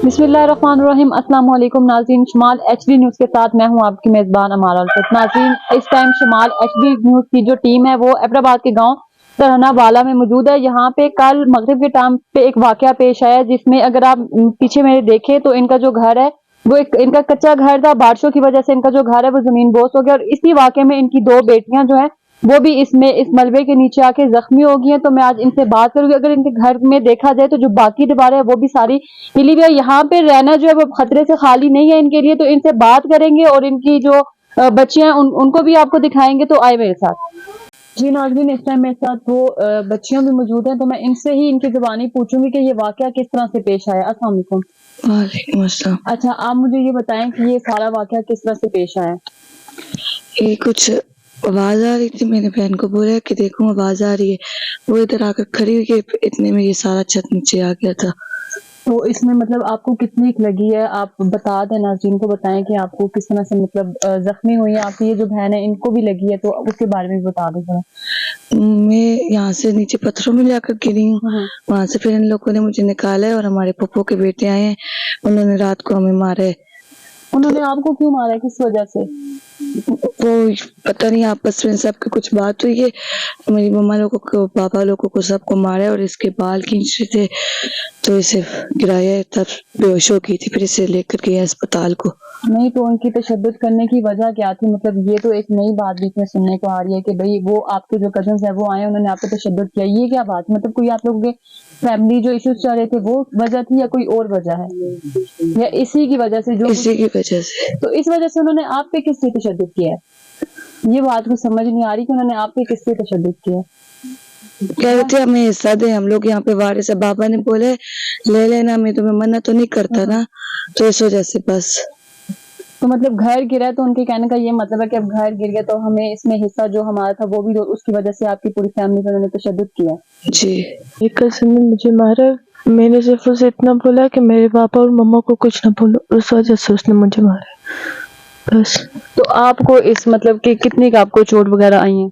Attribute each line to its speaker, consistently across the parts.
Speaker 1: बिस्मिल्लाहिर्रहमानिर्रहीम। अस्सलाम वालेकुम नाज़रीन, शमाल HD न्यूज़ के साथ मैं हूं आपकी मेज़बान अमार अल्फत। नाज़रीन, इस टाइम शमाल HD न्यूज़ की जो टीम है वो एबराबाद के गांव सरहना वाला में मौजूद है। यहाँ पे कल मगरिब के टाइम पे एक वाकया पेश आया जिसमें अगर आप पीछे मेरे देखें तो इनका जो घर है वो इनका कच्चा घर था। बारिशों की वजह से इनका जो घर है वो जमीन बोस हो गया और इसी वाकये में इनकी दो बेटियां जो है वो भी इस मलबे के नीचे आके जख्मी हो गई हैं। तो मैं आज इनसे बात करूंगी। अगर इनके घर में देखा जाए तो जो बाकी दीवारें है वो भी सारी हिली हुई है। यहाँ पे रहना जो है वो खतरे से खाली नहीं है इनके लिए। तो इनसे बात करेंगे और इनकी जो बच्चियां हैं उनको भी आपको दिखाएंगे। तो आए मेरे साथ। जी नाज़रीन, इस टाइम मेरे साथ वो बच्चियां भी मौजूद हैं तो मैं इनसे ही इनकी जुबानी पूछूंगी कि ये वाकया किस तरह से पेश आया। अस्सलाम वालेकुम।
Speaker 2: वालेकुम अस्सलाम।
Speaker 1: अच्छा, आप मुझे ये बताएं कि ये सारा वाकया किस तरह से पेश आया।
Speaker 2: ये कुछ आवाज आ रही थी, मैंने बहन को बोला कि देखो आवाज आ रही है, वो इधर आकर खड़ी हुई कि इतने में ये सारा छत नीचे आ गया था।
Speaker 1: तो इसमें मतलब आपको कितनी लगी है, आप बता दें, नाज़रीन को बताएं कि आपको किस तरह से मतलब जख्मी हुई है। आपकी ये जो बहन है इनको भी लगी है तो उसके बारे में भी बता दें जरा।
Speaker 2: मैं यहाँ से नीचे पत्थरों में जाकर गिरी हूँ, वहां से फिर इन लोगों ने मुझे निकाला है और हमारे पप्पो के बेटे आए हैं, उन्होंने रात को हमें मारा है।
Speaker 1: उन्होंने आपको क्यों मारा है, किस वजह से?
Speaker 2: वो पता नहीं, आपस में सबकी कुछ बात हुई है, मेरी मम्मा लोगों को, पापा लोगों को, सबको मारा है और इसके बाल खींच रहे थे तो इसे गिराया है, तब बेहोश हो गई थी, फिर इसे लेकर गए अस्पताल को।
Speaker 1: नहीं तो उनकी तशद्दुद करने की वजह क्या थी? मतलब ये तो एक नई बात बीच में सुनने को आ रही है कि भाई वो आपके जो कजन्स है वो आए, उन्होंने आप पे तशद्दुद किया। ये क्या बात? मतलब कोई आप लोगों के फैमिली जो इश्यूज चल रहे थे वो वजह थी या कोई और वजह है, या इसी की वजह से? जो
Speaker 2: इसी की वजह से।
Speaker 1: तो इस वजह से उन्होंने आप पे किस लिए तशद्दुद किया है? ये बात को समझ नहीं आ रही कि उन्होंने आप पे किस लिए तशद्दुद किया है।
Speaker 2: कह रहे थे हमें हिस्सा दे, हम लोग यहाँ पे वारिस है, बाबा ने बोले ले लेना, मैं तुम्हें मना तो नहीं करता ना, तो इस वजह से बस।
Speaker 1: तो मतलब घर गिरा है तो उनके कहने का ये मतलब है कि अब घर गिर गया तो हमें इसमें हिस्सा जो हमारा था वो भी, उसकी वजह से आपकी पूरी फैमिली पर उन्होंने तशद्दुद किया।
Speaker 2: जी।
Speaker 3: एक कज़न ने मुझे मारा, मैंने सिर्फ उसे इतना बोला कि मेरे पापा और मम्मा को कुछ ना बोलो, उस वजह से उसने मुझे मारा बस।
Speaker 1: तो आपको इस मतलब कि कितनी का आपको चोट वगैरह आई है?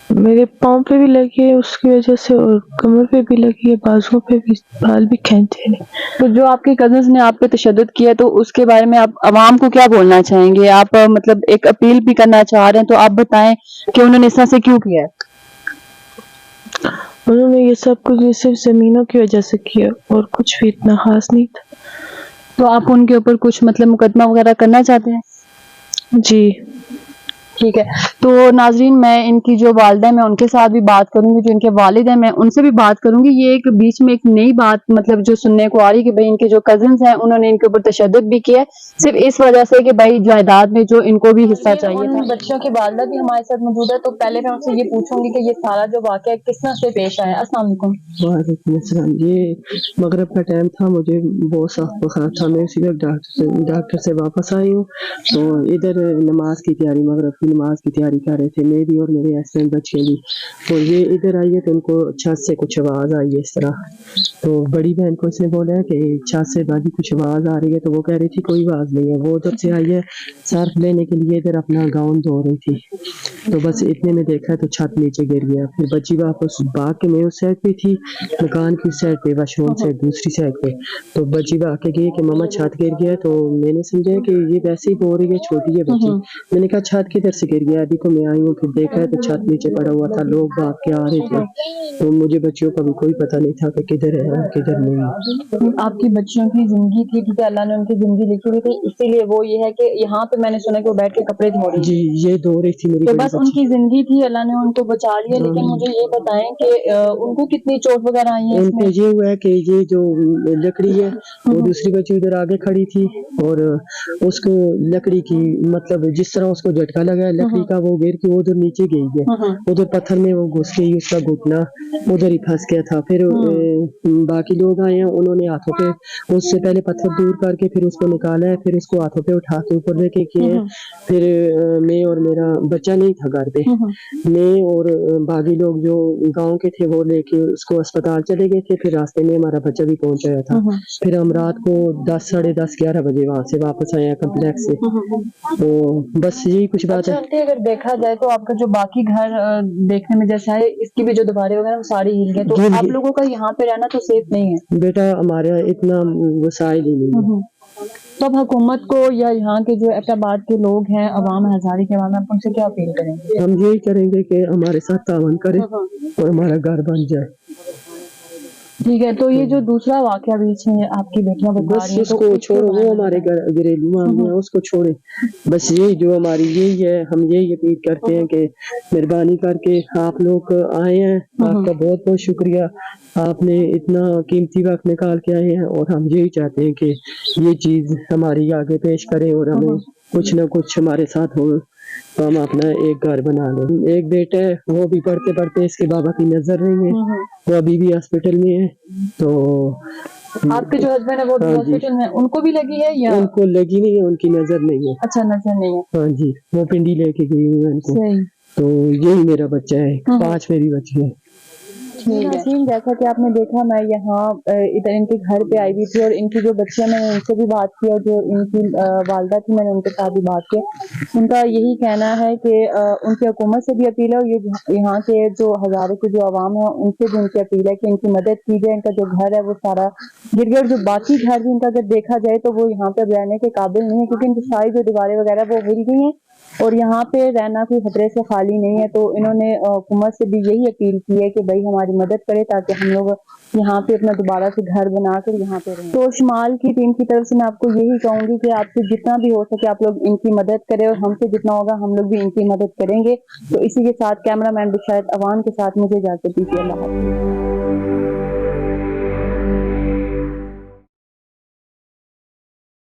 Speaker 3: मेरे पाँव पे भी लगी है उसकी वजह से, और कमर पे भी लगी है, बाजुओं पे भी, बाल भी खींचे हैं।
Speaker 1: तो जो आपके कजन्स ने आप पे तशद्दुद किया तो उसके बारे में आप अवाम को क्या बोलना चाहेंगे? आप मतलब एक अपील भी करना चाह रहे हैं तो आप बताएं कि उन्होंने इस तरह से क्यों किया है।
Speaker 3: उन्होंने ये सब कुछ सिर्फ जमीनों की वजह से किया और कुछ भी इतना खास नहीं था।
Speaker 1: तो आप उनके ऊपर कुछ मतलब मुकदमा वगैरह करना चाहते हैं?
Speaker 3: जी
Speaker 1: ठीक है। तो नाजरीन, मैं इनकी जो वालिदा है मैं उनके साथ भी बात करूंगी, जो इनके वालिद हैं मैं उनसे भी बात करूंगी। ये एक बीच में एक नई बात मतलब जो सुनने को आ रही है कि भाई इनके जो कजिन्स हैं उन्होंने इनके ऊपर तशद्दुद भी किया है सिर्फ इस वजह से कि भाई जायदाद में जो इनको भी हिस्सा चाहिए था। बच्चों की वालिदा भी हमारे साथ मौजूद है तो पहले मैं उनसे ये पूछूंगी कि ये सारा जो वाकया किस तरह से पेश आया। अस्सलाम वालेकुम।
Speaker 4: वालेकुम अस्सलाम। ये मगरिब का टाइम था, मुझे बहुत सख्त बुखार था, मैं उसी वक्त डॉक्टर से वापस आई हूँ तो इधर नमाज की तैयारी, मगरिब की नमाज की तैयारी कर रहे थे, मैं भी और मेरे हस्बैंड बच्चे भी। तो ये इधर आई है तो उनको छत से कुछ आवाज़ आई है इस तरह, तो बड़ी बहन को इसने बोला है कि छत से बाजी कुछ आवाज़ आ रही है, तो वो कह रही थी कोई आवाज़ नहीं है। वो उधर से आई है सर्फ लेने के लिए, इधर अपना गाउन धो रही थी, तो बस इतने में देखा तो छत नीचे गिर गया। फिर बच्ची वापस भाग के, मैं उस साइड पे थी, मकान की साइड पे, वाशरूम से दूसरी साइड पे, तो बच्ची भाग के गई कि मम्मा छत गिर गया। तो मैंने समझा कि ये वैसे ही बो रही है, छोटी है बच्ची। मैंने कहा छत किधर से गिर गया? अभी को मैं आई हूँ, फिर देखा है तो छत नीचे पड़ा हुआ था, लोग भाग के आ रहे थे, तो मुझे बच्चियों का भी कोई पता नहीं था कि किधर है और किधर नहीं।
Speaker 1: आपकी बच्चियों की जिंदगी थी, ठीक है, अल्लाह ने उनकी जिंदगी लिखी हुई थी, इसीलिए वो ये है कि यहाँ पे मैंने सुना कि वो बैठ के कपड़े धो रही
Speaker 4: जी, ये धो रही थी मेरी
Speaker 1: तो
Speaker 4: बड़ी
Speaker 1: बस
Speaker 4: बच्ची।
Speaker 1: उनकी जिंदगी थी, अल्लाह ने उनको बचा लिया। लेकिन मुझे ये बताएं कि उनको कितनी चोट वगैरह आई है
Speaker 4: उनको
Speaker 1: इसमें?
Speaker 4: ये हुआ है कि ये जो लकड़ी है वो दूसरी बच्ची उधर आगे खड़ी थी और उसको लकड़ी की मतलब जिस तरह उसको झटका लगा है लकड़ी का, वो गिर के उधर नीचे गई है, उधर पत्थर में वो घुस गई, उसका घुटना उधर ही फंस गया था। फिर बाकी लोग आए हैं, उन्होंने हाथों पे उससे पहले पत्थर दूर करके फिर उसको निकाला है, फिर उसको हाथों पे उठा के ऊपर लेके किए। फिर मैं और मेरा बच्चा नहीं था घर पे, मैं और बाकी लोग जो गांव के थे वो लेके उसको अस्पताल चले गए थे। फिर रास्ते में हमारा बच्चा भी पहुंच गया था। फिर हम रात को 10, साढ़े 10, 11 बजे वहां से वापस आए कम्प्लेक्स से। तो बस यही कुछ बात है।
Speaker 1: आंटी अगर देखा जाए तो आपका जो बाकी घर देखने में जैसा है, इसकी भी जो दीवारें वगैरह वो सारी हिल गई, तो
Speaker 4: हिल
Speaker 1: आप
Speaker 4: गई।
Speaker 1: लोगों का यहाँ पे रहना तो सेफ नहीं है।
Speaker 4: बेटा हमारे यहाँ इतना वसाइल ही नहीं है।
Speaker 1: तो अब हुकूमत को या यहाँ के जो एबटाबाद के लोग हैं, अवाम हजारी के अवाम, आप उनसे क्या अपील करेंगे?
Speaker 4: हम यही करेंगे कि हमारे साथ तावन करें और हमारा घर बन जाए।
Speaker 1: ठीक है, तो ये जो दूसरा वाकया बीच में आपकी बेटियां बता
Speaker 4: बस
Speaker 1: रही हैं, तो
Speaker 4: उसको
Speaker 1: उसके
Speaker 4: छोड़ो,
Speaker 1: बारे
Speaker 4: वो
Speaker 1: में
Speaker 4: हमारे
Speaker 1: बताएं।
Speaker 4: घरेलू मामले हैं, उसको छोड़े। बस यही जो हमारी यही है, हम यही अपील करते हैं कि मेहरबानी करके आप लोग आए हैं, आपका बहुत बहुत शुक्रिया, आपने इतना कीमती वक्त निकाल के आए हैं, और हम यही चाहते हैं कि ये चीज हमारी आगे पेश करें और हमें कुछ ना कुछ हमारे साथ हो, तो हम अपना एक घर बना लें। एक बेटा है, वो भी पढ़ते पढ़ते इसके बाबा की नजर नहीं है, वो अभी भी हॉस्पिटल में है। तो
Speaker 1: आपके जो हस्बैंड है वो
Speaker 4: हाँ जी।
Speaker 1: हॉस्पिटल में, उनको भी लगी है या?
Speaker 4: उनको लगी नहीं है, उनकी नजर नहीं है।
Speaker 1: अच्छा, नजर नहीं है।
Speaker 4: हाँ जी, वो पिंडी लेके गई हुई है उनको।
Speaker 1: सही।
Speaker 4: तो यही मेरा बच्चा है, 5 मेरी बच्ची है।
Speaker 1: नाज़रीन, जैसा कि आपने देखा, मैं यहाँ इधर इनके घर पे आई हुई थी और इनकी जो बच्चियां, मैंने उनसे भी बात की और जो इनकी वालदा थी, मैंने उनके साथ भी बात की। उनका यही कहना है कि उनकी हुकूमत से भी अपील है और ये यहाँ के जो हजारों की जो आवाम है उनसे भी उनकी अपील है कि इनकी मदद की जाए। इनका जो घर है वो सारा गिर गया और जो बाकी घर भी इनका अगर देखा जाए तो वो यहाँ पे रहने के काबिल नहीं है, क्योंकि इनकी सारी जो दीवारें वगैरह वो हिल गई हैं और यहाँ पे रहना कोई खतरे से खाली नहीं है। तो इन्होंने हुकूमत से भी यही अपील की है कि भाई हमारी मदद करे ताकि हम लोग यहाँ पे अपना दोबारा से घर बनाकर यहाँ पे रहें। तो शमाल की टीम की तरफ से मैं आपको यही कहूंगी कि आपसे जितना भी हो सके आप लोग इनकी मदद करें और हमसे जितना होगा हम लोग भी इनकी मदद करेंगे। तो इसी के साथ कैमरामैन बिशारत अवान के साथ मुझे इजाजत दीजिए। अल्लाह हाफ़िज़।